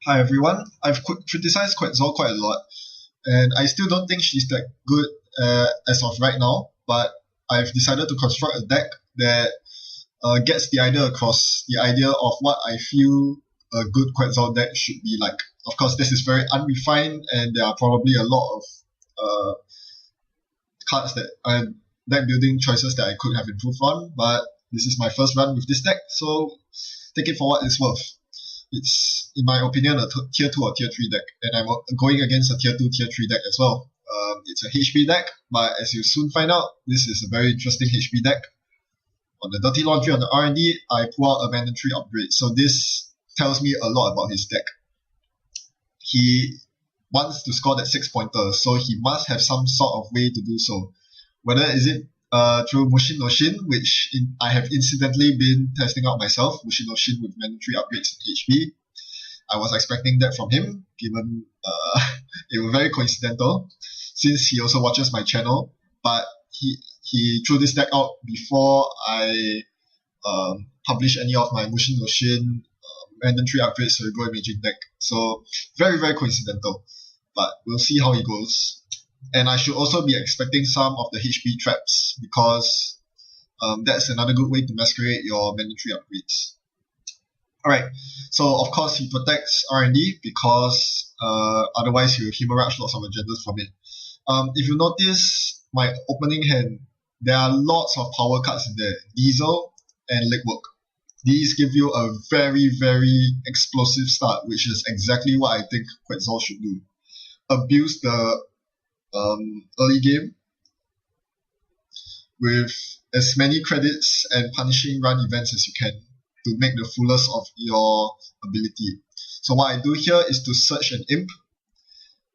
Hi everyone. I've criticized Quetzal quite a lot, and I still don't think she's that good as of right now. But I've decided to construct a deck that gets the idea across, the idea of what I feel a good Quetzal deck should be like. Of course, this is very unrefined, and there are probably a lot of uh, cards deck building choices that I could have improved on. But this is my first run with this deck, so take it for what it's worth. It's, in my opinion, a tier 2 or tier 3 deck, and I'm going against a tier 2, tier 3 deck as well. It's a HP deck, but as you soon find out, this is a very interesting HP deck. On the Dirty Laundry on the R&D, I pull out a mandatory upgrade, so this tells me a lot about his deck. He wants to score that 6-pointer, so he must have some sort of way to do so. Whether is it through Mushin no Shin, which I have incidentally been testing out myself, Mushin no Shin with mandatory upgrades in HP. I was expecting that from him, given it was very coincidental, since he also watches my channel. But he threw this deck out before I publish any of my Mushin no Shin mandatory upgrades to the Go Imaging deck. So very, very coincidental. But we'll see how it goes. And I should also be expecting some of the HP traps, because that's another good way to masquerade your mandatory upgrades. Alright, so of course he protects R&D, because otherwise he will hemorrhage lots of agendas from it. If you notice my opening hand, there are lots of power cards in there. Diesel and Legwork. These give you a very, very explosive start, which is exactly what I think Quetzal should do. Abuse the early game with as many credits and punishing run events as you can to make the fullest of your ability. So what I do here is to search an imp,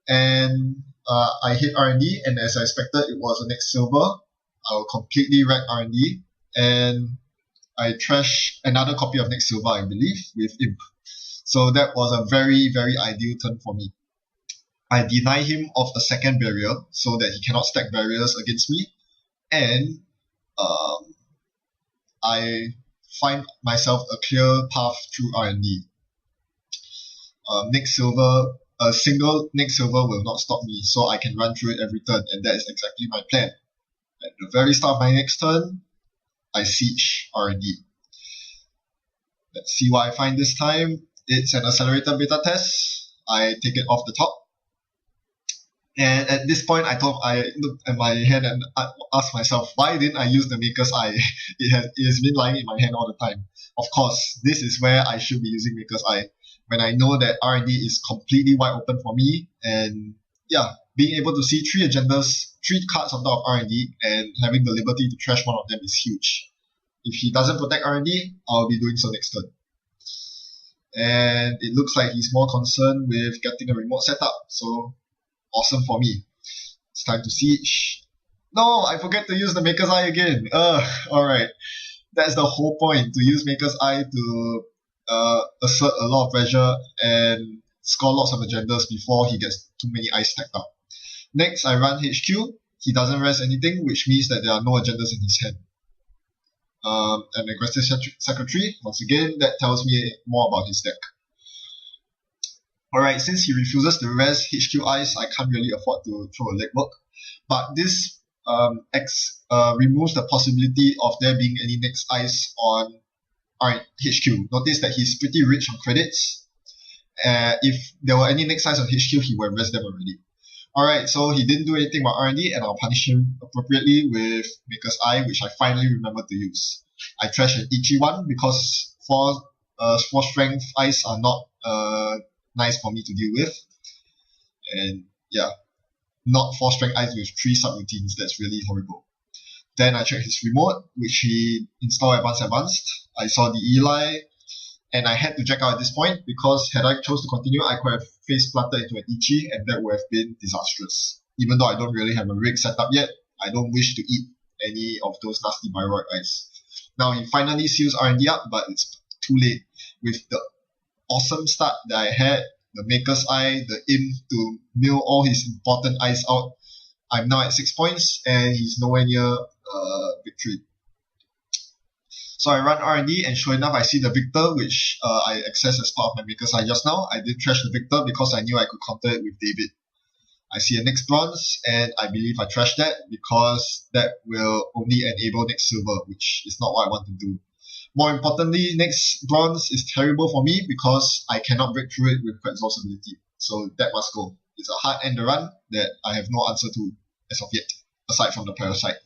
and I hit R&D, and as I expected, it was the next silver. I will completely wreck R&D, and I trash another copy of next silver, I believe, with imp. So that was a very, very ideal turn for me. I deny him of a second barrier so that he cannot stack barriers against me, and I find myself a clear path through R&D. A single next silver will not stop me, so I can run through it every turn, and that is exactly my plan. At the very start of my next turn, I siege R&D. Let's see what I find this time. It's an accelerated beta test. I take it off the top. And at this point, I looked at my hand and asked myself, why didn't I use the Maker's Eye? It has been lying in my hand all the time. Of course, this is where I should be using Maker's Eye, when I know that R&D is completely wide open for me, and yeah, being able to see 3 cards on top of R&D and having the liberty to trash one of them is huge. If he doesn't protect R&D, I'll be doing so next turn. And it looks like he's more concerned with getting a remote setup, so awesome for me. It's time to siege. No, I forget to use the Maker's Eye again. Alright. That's the whole point, to use Maker's Eye to assert a lot of pressure and score lots of agendas before he gets too many eyes stacked up. Next, I run HQ. He doesn't rest anything, which means that there are no agendas in his hand. An aggressive secretary, once again, that tells me more about his deck. Alright, since he refuses to rest HQ eyes, I can't really afford to throw a legwork. But this removes the possibility of there being any next eyes on HQ. Notice that he's pretty rich on credits. If there were any next eyes on HQ, he would have rest them already. Alright, so he didn't do anything about R&D, and I'll punish him appropriately with Maker's Eye, which I finally remembered to use. I trash an Ichi one because 4 strength eyes are not nice for me to deal with. And yeah, not 4 strength eyes with 3 subroutines, that's really horrible. Then I checked his remote, which he installed advanced. I saw the Eli, and I had to check out at this point, because had I chose to continue, I could have face planted into an Ichi, and that would have been disastrous. Even though I don't really have a rig set up yet, I don't wish to eat any of those nasty Bioroid eyes. Now he finally seals R&D up, but it's too late. With the awesome start that I had, the Maker's Eye, the Imp to mill all his important eyes out, I'm now at 6 points, and he's nowhere near victory. So I run R&D, and sure enough, I see the Victor, which I accessed as part of my Maker side just now. I did trash the Victor because I knew I could counter it with David. I see a next bronze, and I believe I trashed that because that will only enable next silver, which is not what I want to do. More importantly, next bronze is terrible for me because I cannot break through it with Quetzal's ability. So that must go. It's a hard end run that I have no answer to as of yet, aside from the Parasite.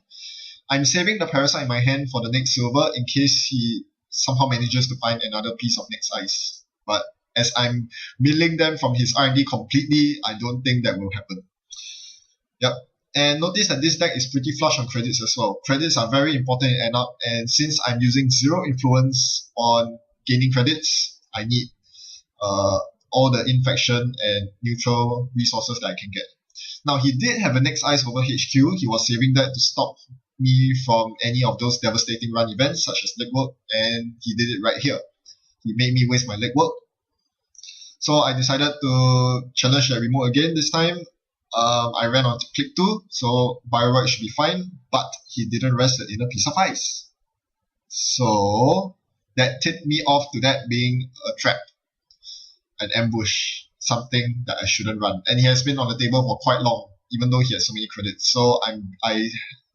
I'm saving the Parasite in my hand for the next silver in case he somehow manages to find another piece of next ice. But as I'm milling them from his R&D completely, I don't think that will happen. Yep. And notice that this deck is pretty flush on credits as well. Credits are very important in end-up, and since I'm using 0 influence on gaining credits, I need all the infection and neutral resources that I can get. Now, he did have a next ice over HQ. He was saving that to stop me from any of those devastating run events such as legwork, and he did it right here. He made me waste my legwork. So I decided to challenge that remote again this time. I ran on to click 2, so Bioroid should be fine, but he didn't rest the inner piece of ice. So that tipped me off to that being a trap, an ambush, something that I shouldn't run. And he has been on the table for quite long, even though he has so many credits. So I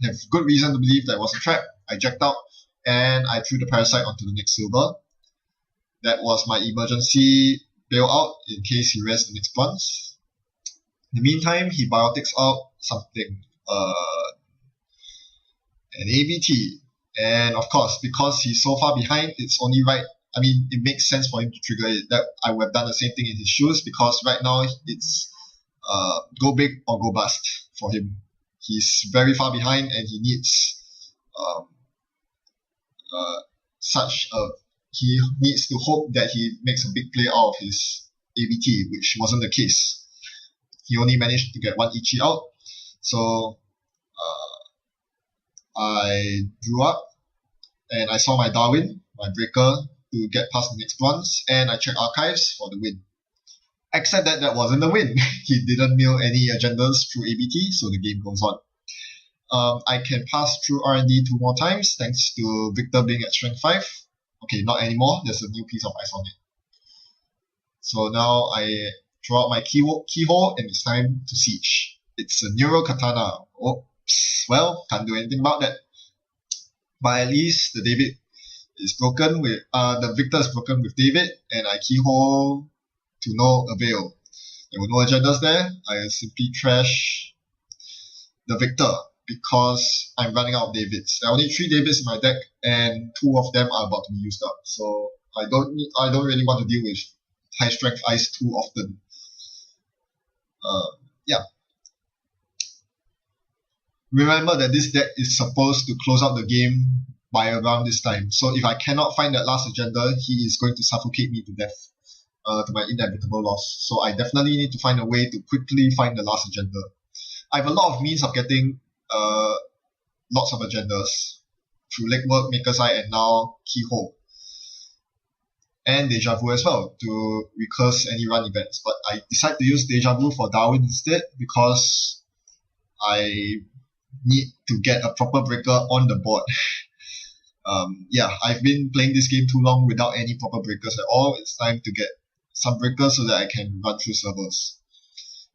have good reason to believe that it was a trap. I jacked out, and I threw the Parasite onto the next silver. That was my emergency bailout in case he rests the next bronze. In the meantime, he biotics out something, an ABT. And of course, because he's so far behind, it's only right. I mean, it makes sense for him to trigger it. That I would have done the same thing in his shoes because right now it's go big or go bust for him. He's very far behind and he needs he needs to hope that he makes a big play out of his ABT, which wasn't the case. He only managed to get 1 Ichi out. So I drew up and I saw my Darwin, my breaker, to get past the next bronze, and I checked archives for the win. Except that wasn't the win. He didn't mill any agendas through ABT, so the game goes on. I can pass through R&D 2 more times thanks to Victor being at strength 5. Okay, not anymore. There's a new piece of ice on it. So now I draw out my keyhole and it's time to siege. It's a Neuro Katana. Oops. Well, can't do anything about that. But at least the David is broken with the Victor is broken with David, and I keyhole to no avail. There were no agendas there. I simply trash the Victor because I'm running out of Davids. There are only 3 Davids in my deck, and 2 of them are about to be used up. So I don't really want to deal with high strength ice too often. Yeah. Remember that this deck is supposed to close out the game by around this time. So if I cannot find that last agenda, he is going to suffocate me to death, to my inevitable loss. So I definitely need to find a way to quickly find the last agenda. I have a lot of means of getting lots of agendas through legwork, Maker's Eye, and now Keyhole. And Deja Vu as well to recurse any run events. But I decide to use Deja Vu for Darwin instead because I need to get a proper breaker on the board. Yeah, I've been playing this game too long without any proper breakers at all. It's time to get some breakers so that I can run through servers.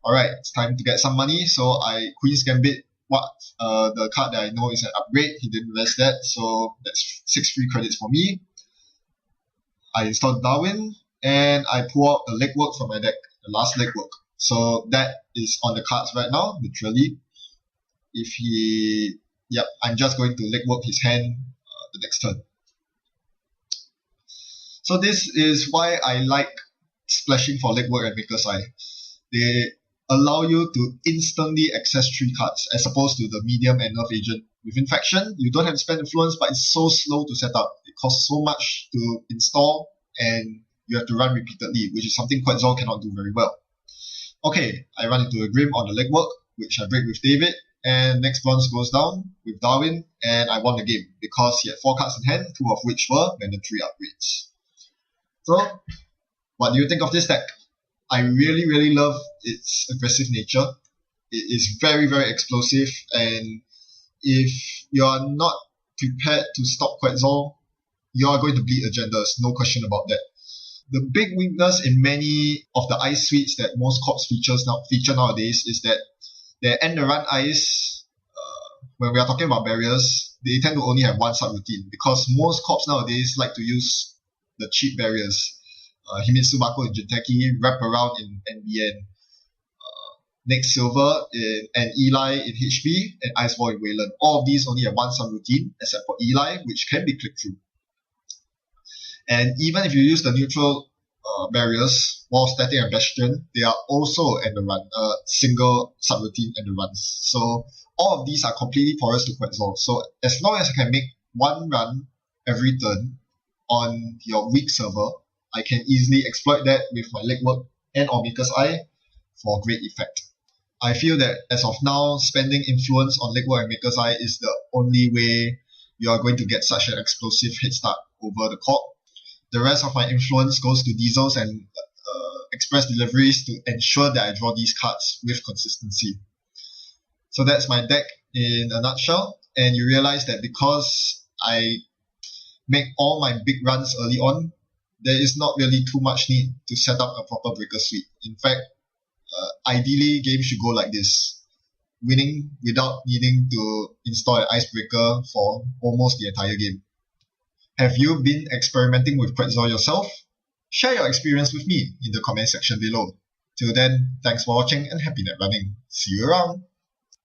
Alright, it's time to get some money. So I Queen's Gambit, the card that I know is an upgrade. He didn't rest that, so that's 6 free credits for me. I installed Darwin, and I pull out the legwork from my deck, the last legwork. So that is on the cards right now, literally. If he... Yep, I'm just going to legwork his hand the next turn. So this is why I like splashing for legwork and Maker's Eye. They allow you to instantly access 3 cards, as opposed to the medium and nerf agent. With Infection, you don't have to spend influence, but it's so slow to set up. It costs so much to install, and you have to run repeatedly, which is something Quetzal cannot do very well. Okay, I run into a Grim on the legwork, which I break with David, and next bronze goes down with Darwin, and I won the game, because he had 4 cards in hand, 2 of which were mandatory upgrades. So, what do you think of this deck? I really, really love its aggressive nature. It is very, very explosive, and if you are not prepared to stop Quetzal, you are going to bleed agendas, no question about that. The big weakness in many of the ice suites that most corps feature nowadays is that their end-the-run ice, when we are talking about barriers, they tend to only have one subroutine because most corps nowadays like to use the cheap barriers. Himitsu Mako in Jinteki, Wrap Around in NBN, Next Silver and Eli in HB, and Iceball in Wayland. All of these only have one subroutine, except for Eli, which can be clicked through. And even if you use the neutral barriers, while static and bastion, they are also end the run, single subroutine end the runs. So all of these are completely porous to Quetzal. So as long as I can make one run every turn on your weak server, I can easily exploit that with my legwork and or Maker's Eye for great effect. I feel that as of now, spending influence on legwork and Maker's Eye is the only way you are going to get such an explosive head start over the corp. The rest of my influence goes to diesels and express deliveries to ensure that I draw these cards with consistency. So that's my deck in a nutshell, and you realize that because I make all my big runs early on, there is not really too much need to set up a proper breaker suite. In fact, ideally games should go like this: winning without needing to install an icebreaker for almost the entire game. Have you been experimenting with Quetzal yourself? Share your experience with me in the comment section below. Till then, thanks for watching and happy net running. See you around!